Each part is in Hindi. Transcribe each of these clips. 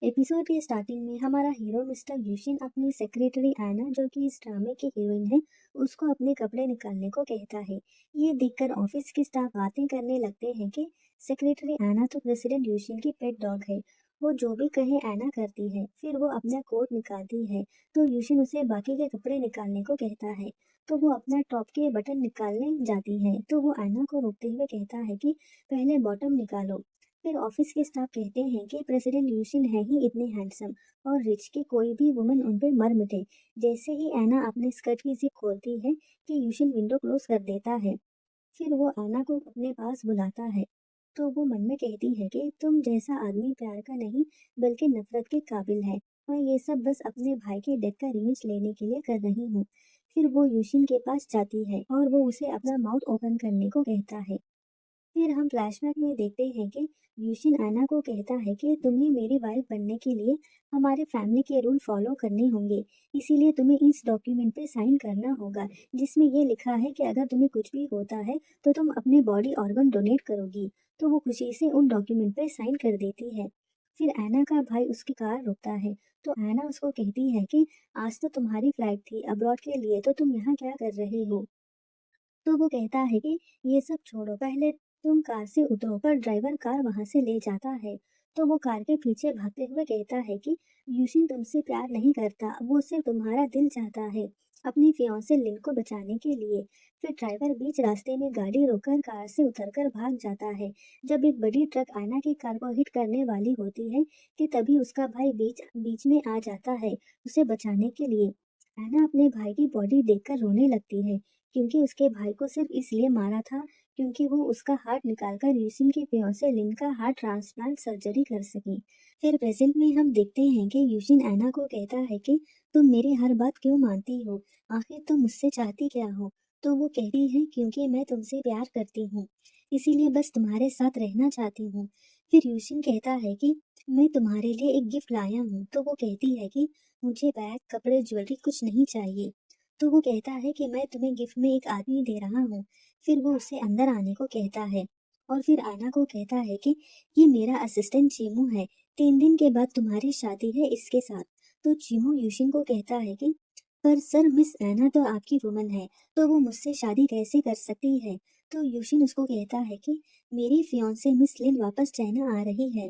एपिसोड के स्टार्टिंग में हमारा हीरो मिस्टर यूशिन अपनी सेक्रेटरी एना, जो कि इस ड्रामे की हीरोइन है, उसको अपने कपड़े निकालने को कहता है। ये देखकर ऑफिस के स्टाफ बातें करने लगते हैं कि सेक्रेटरी एना तो प्रेसिडेंट यूशिन की पेट डॉग है। वो जो भी कहे एना करती है। फिर वो अपना कोट निकालती है तो यूशिन उसे बाकी के कपड़े निकालने को कहता है। तो वो अपना टॉप के बटन निकालने जाती है तो वो एना को रोकते हुए कहता है कि पहले बॉटम निकालो। फिर ऑफिस के स्टाफ कहते हैं कि प्रेसिडेंट यूशिन है ही इतने हैंडसम और रिच कि कोई भी वुमन उन पे मर मिटे। जैसे ही एना अपने स्कर्ट की जिप खोलती है कि यूशिन विंडो क्लोज कर देता है। फिर वो एना को अपने पास बुलाता है। तो वो मन में कहती है कि तुम जैसा आदमी प्यार का नहीं बल्कि नफरत के काबिल है। मैं ये सब बस अपने भाई के डेथ का रिवेंज लेने के लिए कर रही हूँ। फिर वो यूशिन के पास जाती है और वो उसे अपना माउथ ओपन करने को कहता है। फिर हम फ्लैशबैक में देखते हैं कि यूशिन एना को कहता है कि तुम्हें मेरी वाइफ बनने के लिए हमारे फैमिली के रूल फॉलो करने होंगे। इसीलिए तुम्हें इस डॉक्यूमेंट पे साइन करना होगा, जिसमें ये लिखा है कि अगर तुम्हें कुछ भी होता है तो तुम अपने बॉडी ऑर्गन डोनेट करोगी। तो वो खुशी से उन डॉक्यूमेंट पे साइन कर देती है। फिर एना का भाई उसकी कार रोकता है। तो एना उसको कहती है कि आज तो तुम्हारी फ्लाइट थी अब्रॉड के लिए, तो तुम यहाँ क्या कर रहे हो। तो वो कहता है कि ये सब छोड़ो, पहले तुम कार से उतरो। पर ड्राइवर कार वहां से ले जाता है। तो वो कार के पीछे भागते हुए कहता है कि यूशिन तुमसे प्यार नहीं करता, वो सिर्फ तुम्हारा दिल चाहता है अपनी फियांसे लिन को बचाने के लिए। फिर ड्राइवर बीच रास्ते में गाड़ी रोककर कार से उतरकर भाग जाता है। जब एक बड़ी ट्रक आयना की कार को हिट करने वाली होती है कि तभी उसका भाई बीच बीच में आ जाता है उसे बचाने के लिए। ऐना अपने भाई की बॉडी देखकर रोने लगती है, क्योंकि उसके भाई को सिर्फ इसलिए मारा था क्योंकि वो उसका हार्ट निकालकर यूसिन के फियांसे लिन का हार्ट ट्रांसप्लांट सर्जरी कर सकी। फिर प्रेजेंट में हम देखते हैं कि यूशिन ऐना को कहता है कि तुम मेरी हर बात क्यों मानती हो, आखिर तुम मुझसे चाहती क्या हो। तो वो कहती है क्योंकि मैं तुमसे प्यार करती हूँ, इसीलिए बस तुम्हारे साथ रहना चाहती हूँ। फिर यूशिन कहता है कि मैं तुम्हारे लिए एक गिफ्ट लाया हूँ। तो वो कहती है कि मुझे बैग, कपड़े, ज्वेलरी कुछ नहीं चाहिए। तो वो कहता है कि मैं तुम्हें गिफ्ट में एक आदमी दे रहा हूँ। फिर वो उसे अंदर आने को कहता है और फिर आना को कहता है कि ये मेरा असिस्टेंट चीमू है, 3 दिन के बाद तुम्हारी शादी है इसके साथ। तो चीमू यूशिन को कहता है कि पर सर, मिस ऐना तो आपकी वुमन है, तो वो मुझसे शादी कैसे कर सकती है। तो यूशिन उसको कहता है कि मेरी फियांसे मिस लिन वापस चाइना आ रही है,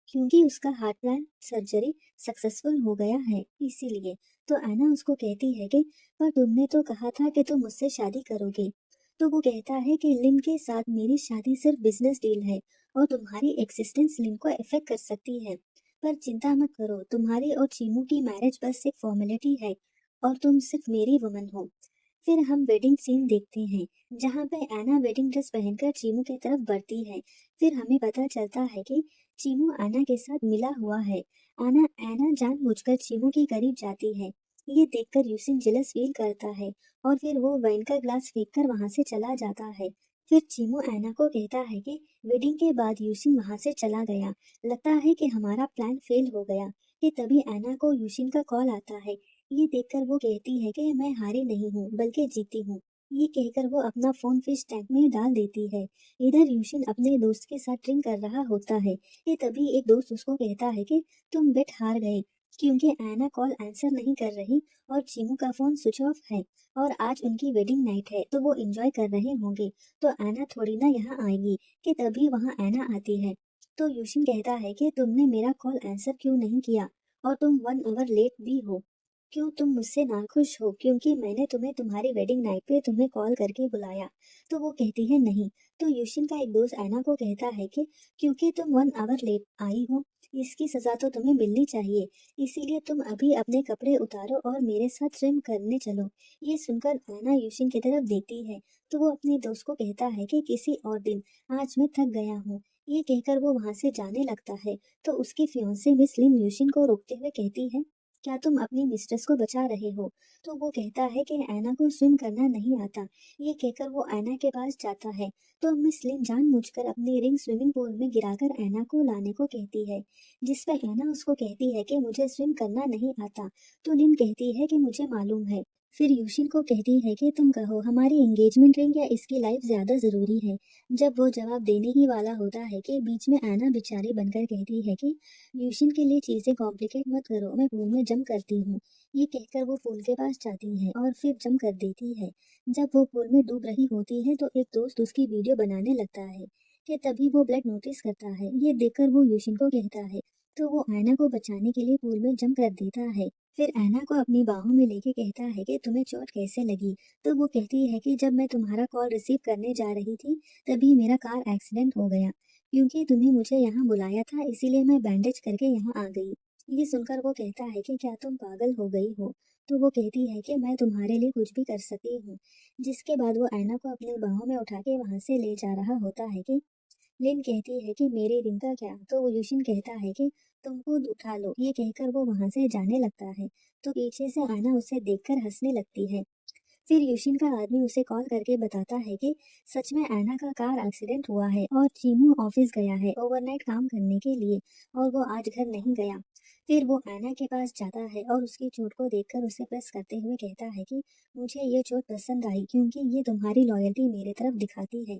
क्योंकि उसका हार्ट प्लांट सर्जरी सक्सेसफुल हो गया है, इसीलिए। तो ऐना उसको कहती है कि पर तुमने तो कहा था कि तुम मुझसे शादी करोगे। तो वो कहता है कि लिन के साथ मेरी शादी सिर्फ बिजनेस डील है और तुम्हारी एक्सिस्टेंस लिन को इफेक्ट कर सकती है। पर चिंता मत करो, तुम्हारी और चीमू की मैरिज बस एक फॉर्मेलिटी है और तुम सिर्फ मेरी वुमन हो। फिर हम वेडिंग सीन देखते हैं, जहाँ पे ऐना वेडिंग ड्रेस पहनकर चीमू की तरफ बढ़ती है। फिर हमें पता चलता है कि चीमू आना के साथ मिला हुआ है। आना ऐना जानबूझकर चीमू के करीब जाती है। ये देखकर यूसिन जेलस फील करता है और फिर वो वाइन का ग्लास फेंककर वहां से चला जाता है। फिर चीमू ऐना को कहता है कि वेडिंग के बाद यूसिन वहां से चला गया, लगता है कि हमारा प्लान फेल हो गया। कि तभी ऐना को यूसिन का कॉल आता है। ये देखकर वो कहती है कि मैं हारी नहीं हूँ बल्कि जीती हूँ। ये कहकर वो अपना फोन फिश टैंक में डाल देती है। इधर यूशिन अपने दोस्त के साथ ड्रिंक कर रहा होता है कि तभी एक दोस्त उसको कहता है कि तुम बेट हार गए, क्योंकि ऐना कॉल आंसर नहीं कर रही और चीमू का फोन स्विच ऑफ है और आज उनकी वेडिंग नाइट है तो वो एंजॉय कर रहे होंगे। तो ऐना थोड़ी ना यहाँ आएगी। कि तभी वहाँ ऐना आती है। तो यूशिन कहता है कि तुमने मेरा कॉल आंसर क्यों नहीं किया और तुम 1 आवर लेट भी हो। क्यों तुम मुझसे नाखुश हो क्योंकि मैंने तुम्हें तुम्हारी वेडिंग नाइट पे तुम्हें कॉल करके बुलाया। तो वो कहती है नहीं। तो यूशिन का एक दोस्त ऐना को कहता है कि क्योंकि तुम 1 आवर लेट आई हो, इसकी सजा तो तुम्हें मिलनी चाहिए, इसीलिए तुम अभी अपने कपड़े उतारो और मेरे साथ स्विम करने चलो। ये सुनकर ऐना यूशिन की तरफ देखती है तो वो अपने दोस्त को कहता है कि किसी और दिन, आज मैं थक गया हूँ। ये कहकर वो वहां से जाने लगता है। तो उसकी फियांसे मिस लिन यूशिन को रोकते हुए कहती है क्या तुम अपनी मिस्ट्रेस को बचा रहे हो। तो वो कहता है कि ऐना को स्विम करना नहीं आता। ये कहकर वो ऐना के पास जाता है। तो मिस लिन जानबूझकर अपनी रिंग स्विमिंग पूल में गिराकर ऐना को लाने को कहती है, जिस पर ऐना उसको कहती है कि मुझे स्विम करना नहीं आता। तो लिन कहती है कि मुझे मालूम है, फिर यूशिन को कहती है कि तुम कहो हमारी एंगेजमेंट रिंग या इसकी लाइफ ज्यादा जरूरी है। जब वो जवाब देने ही वाला होता है कि बीच में ऐना बेचारी बनकर कहती है कि यूशिन के लिए चीजें कॉम्प्लिकेट मत करो, मैं पूल में जंप करती हूँ। ये कहकर वो पूल के पास जाती है और फिर जंप कर देती है। जब वो पूल में डूब रही होती है तो एक दोस्त उसकी वीडियो बनाने लगता है कि तभी वो ब्लड नोटिस करता है। ये देखकर वो यूशिन को कहता है, तो वो ऐना को बचाने के लिए पूल में जंप कर देता है। फिर ऐना को अपनी बाहों में लेके कहता है कि तुम्हें चोट कैसे लगी। तो वो कहती है कि जब मैं तुम्हारा कॉल रिसीव करने जा रही थी तभी मेरा कार एक्सीडेंट हो गया। क्योंकि तुम्हें मुझे यहाँ बुलाया था इसीलिए मैं बैंडेज करके यहाँ आ गई। ये सुनकर वो कहता है कि क्या तुम पागल हो गई हो। तो वो कहती है कि मैं तुम्हारे लिए कुछ भी कर सकती हूँ। जिसके बाद वो ऐना को अपनी बाहों में उठा के वहां से ले जा रहा होता है कि लिन कहती है कि मेरी रिंग का क्या। तो वो यूशिन कहता है कि तुम खुद उठा लो। ये कहकर वो वहां से जाने लगता है तो पीछे से आना उसे देखकर हंसने लगती है। फिर यूशिन का आदमी उसे कॉल करके बताता है कि सच में ऐना का कार एक्सीडेंट हुआ है और चीमू ऑफिस गया है ओवरनाइट काम करने के लिए और वो आज घर नहीं गया। फिर वो ऐना के पास जाता है और उसकी चोट को देखकर उसे प्रेस करते हुए कहता है कि मुझे ये चोट पसंद आई क्योंकि ये तुम्हारी लॉयल्टी मेरे तरफ दिखाती है।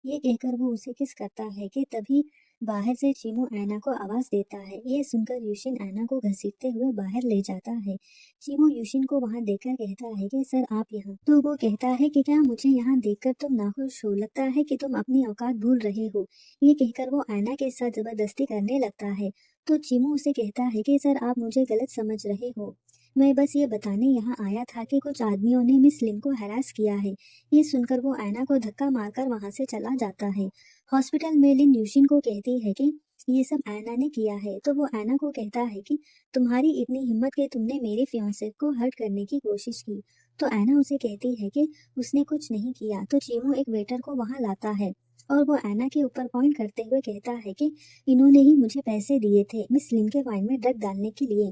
ये कहकर वो उसे किस करता है कि तभी बाहर से चीमू ऐना को आवाज देता है। ये सुनकर यूशिन ऐना को घसीटते हुए बाहर ले जाता है। चीमू यूशिन को वहां देखकर कहता है कि सर आप यहाँ। तो वो कहता है कि क्या मुझे यहाँ देखकर तुम नाखुश हो, लगता है कि तुम अपनी औकात भूल रहे हो। ये कहकर वो ऐना के साथ जबरदस्ती करने लगता है। तो चीमू उसे कहता है कि सर आप मुझे गलत समझ रहे हो, मैं बस ये बताने यहाँ आया था कि कुछ आदमियों ने मिस लिन को हैरास किया है। ये सुनकर वो ऐना को धक्का मारकर वहां से चला जाता है। हॉस्पिटल में लिन यूशिन को कहती है कि ये सब ऐना ने किया है। तो वो ऐना को कहता है कि तुम्हारी इतनी हिम्मत कि तुमने मेरे फियांसे को हर्ट करने की कोशिश की। तो ऐना उसे कहती है कि उसने कुछ नहीं किया। तो चीमू एक वेटर को वहां लाता है और वो ऐना के ऊपर पॉइंट करते हुए कहता है कि इन्होंने ही मुझे पैसे दिए थे मिस लिन के वाइन में ड्रग डालने के लिए।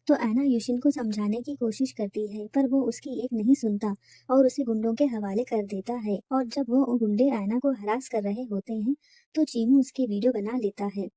तो ऐना यूशिन को समझाने की कोशिश करती है पर वो उसकी एक नहीं सुनता और उसे गुंडों के हवाले कर देता है। और जब वो गुंडे ऐना को हरास कर रहे होते हैं तो चीमू उसकी वीडियो बना लेता है।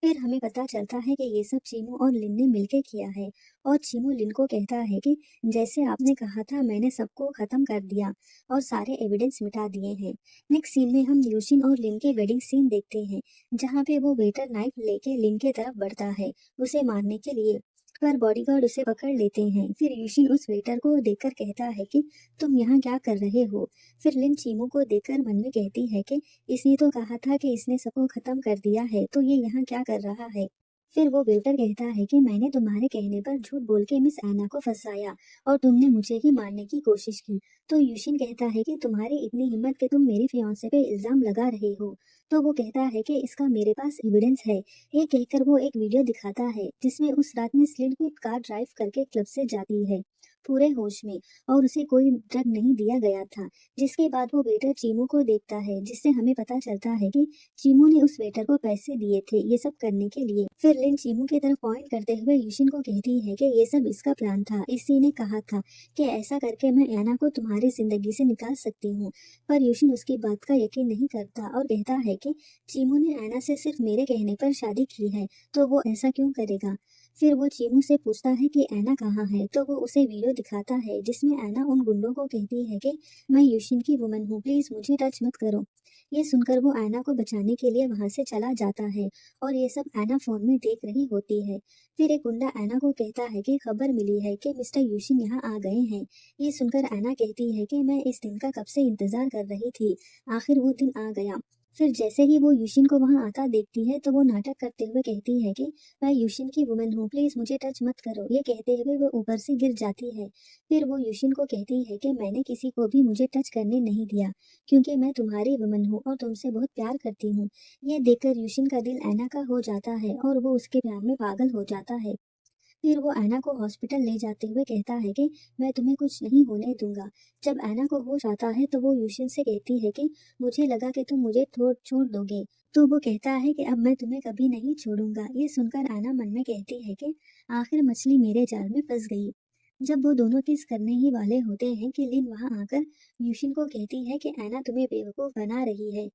फिर हमें पता चलता है कि ये सब चीमू और लिन ने मिलकर किया है। और चीमू लिन को कहता है कि जैसे आपने कहा था मैंने सबको खत्म कर दिया और सारे एविडेंस मिटा दिए हैं। नेक्स्ट सीन में हम यूशिन और लिन के वेडिंग सीन देखते हैं जहाँ पे वो वेटर नाइफ लेके लिन के तरफ बढ़ता है उसे मारने के लिए, पर बॉडीगार्ड उसे पकड़ लेते हैं। फिर यूशिन उस वेटर को देखकर कहता है कि तुम यहाँ क्या कर रहे हो। फिर लिन चीमू को देखकर मन में कहती है कि इसने तो कहा था कि इसने सबको खत्म कर दिया है तो ये यहाँ क्या कर रहा है। फिर वो वेटर कहता है कि मैंने तुम्हारे कहने पर झूठ बोल के मिस ऐना को फंसाया और तुमने मुझे ही मारने की कोशिश की। तो यूशिन कहता है कि तुम्हारी इतनी हिम्मत कि तुम मेरी फियांसे पे इल्जाम लगा रहे हो। तो वो कहता है कि इसका मेरे पास एविडेंस है। ये कहकर वो एक वीडियो दिखाता है जिसमें उस रात में स्लिन खुद कार ड्राइव करके क्लब से जाती है पूरे होश में और उसे कोई ड्रग नहीं दिया गया था। जिसके बाद वो वेटर चीमू को देखता है जिससे हमें पता चलता है कि चीमू ने उस वेटर को पैसे दिए थे ये सब करने के लिए। फिर लिन चीमू की तरफ पॉइंट करते हुए यूशिन को कहती है कि ये सब इसका प्लान था, इसी ने कहा था कि ऐसा करके मैं ऐना को तुम्हारी जिंदगी से निकाल सकती हूँ। पर यूशिन उसकी बात का यकीन नहीं करता और कहता है कि चीमू ने ऐना से सिर्फ मेरे कहने पर शादी की है तो वो ऐसा क्यों करेगा। फिर वो चीमू से पूछता है कि ऐना कहाँ है। तो वो उसे वीडियो दिखाता है जिसमें ऐना उन गुंडों को कहती है कि मैं यूशिन की वुमन हूँ, प्लीज मुझे टच मत करो। ये सुनकर वो ऐना को बचाने के लिए वहां से चला जाता है और ये सब ऐना फोन में देख रही होती है। फिर एक गुंडा ऐना को कहता है कि खबर मिली है कि मिस्टर यूशिन यहाँ आ गए हैं। ये सुनकर ऐना कहती है कि मैं इस दिन का कब से इंतजार कर रही थी, आखिर वो दिन आ गया। फिर जैसे ही वो यूशिन को वहां आता देखती है तो वो नाटक करते हुए कहती है कि मैं यूशिन की वुमन हूँ, प्लीज मुझे टच मत करो। ये कहते हुए वो ऊपर से गिर जाती है। फिर वो यूशिन को कहती है कि मैंने किसी को भी मुझे टच करने नहीं दिया क्योंकि मैं तुम्हारी वुमन हूँ और तुमसे बहुत प्यार करती हूँ। ये देखकर यूशिन का दिल ऐना का हो जाता है और वो उसके प्यार में पागल हो जाता है। फिर वो ऐना को हॉस्पिटल ले जाते हुए कहता है कि मैं तुम्हें कुछ नहीं होने दूंगा। जब ऐना को होश आता है तो वो यूशिन से कहती है कि मुझे लगा कि तुम मुझे छोड़ दोगे। तो वो कहता है कि अब मैं तुम्हें कभी नहीं छोड़ूंगा। ये सुनकर ऐना मन में कहती है कि आखिर मछली मेरे जाल में फंस गई। जब वो दोनों किस करने ही वाले होते हैं कि लिन वहां आकर यूशिन को कहती है कि ऐना तुम्हें बेवकूफ बना रही है।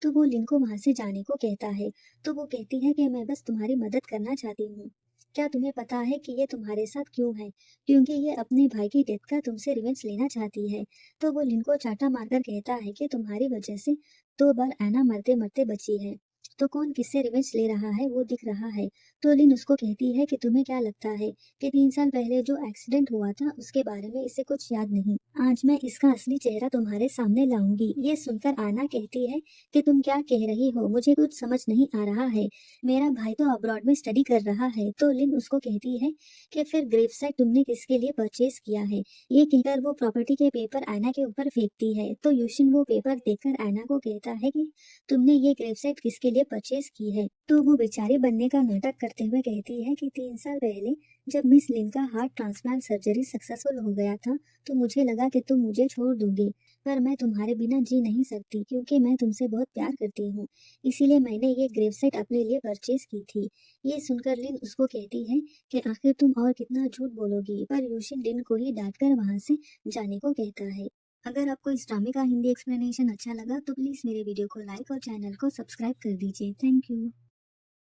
तो वो लिन को वहां से जाने को कहता है। तो वो कहती है कि मैं बस तुम्हारी मदद करना चाहती हूँ। क्या तुम्हें पता है कि ये तुम्हारे साथ क्यों है? क्योंकि ये अपने भाई की डेथ का तुमसे रिवेंज लेना चाहती है। तो वो लिन को चाटा मारकर कहता है कि तुम्हारी वजह से 2 बार ऐना मरते-मरते बची है। तो कौन किससे रिवेंज ले रहा है वो दिख रहा है। तो लिन उसको कहती है कि तुम्हें क्या लगता है कि 3 साल पहले जो एक्सीडेंट हुआ था उसके बारे में इसे कुछ याद नहीं। आज मैं इसका असली चेहरा तुम्हारे सामने लाऊंगी। ये सुनकर आना कहती है कि तुम क्या कह रही हो? मुझे कुछ समझ नहीं आ रहा है। मेरा भाई तो अब्रॉड में स्टडी कर रहा है। तो लिन उसको कहती है कि फिर ग्रेव साइट तुमने किसके लिए परचेज किया है? ये कहकर वो प्रॉपर्टी के पेपर आयना के ऊपर फेंकती है। तो यूशिन वो पेपर देखकर आयना को कहता है कि तुमने ये ग्रेव साइट किसके लिए परचेज की है? तो वो बेचारी बनने का नाटक करते हुए कहती है कि 3 साल पहले जब मिस लिन का हार्ट ट्रांसप्लांट सर्जरी सक्सेसफुल हो गया था तो मुझे लगा कि तुम मुझे छोड़ दोगे, पर मैं तुम्हारे बिना जी नहीं सकती क्योंकि मैं तुमसे बहुत प्यार करती हूँ। इसीलिए मैंने ये ग्रेवसाइट अपने लिए परचेज की थी। ये सुनकर लिन उसको कहती है कि आखिर तुम और कितना झूठ बोलोगी, पर यूशिन लिन को ही डांटकर वहां से जाने को कहता है। अगर आपको इस ड्रामे का हिंदी एक्सप्लेनेशन अच्छा लगा तो प्लीज़ मेरे वीडियो को लाइक और चैनल को सब्सक्राइब कर दीजिए। Thank you.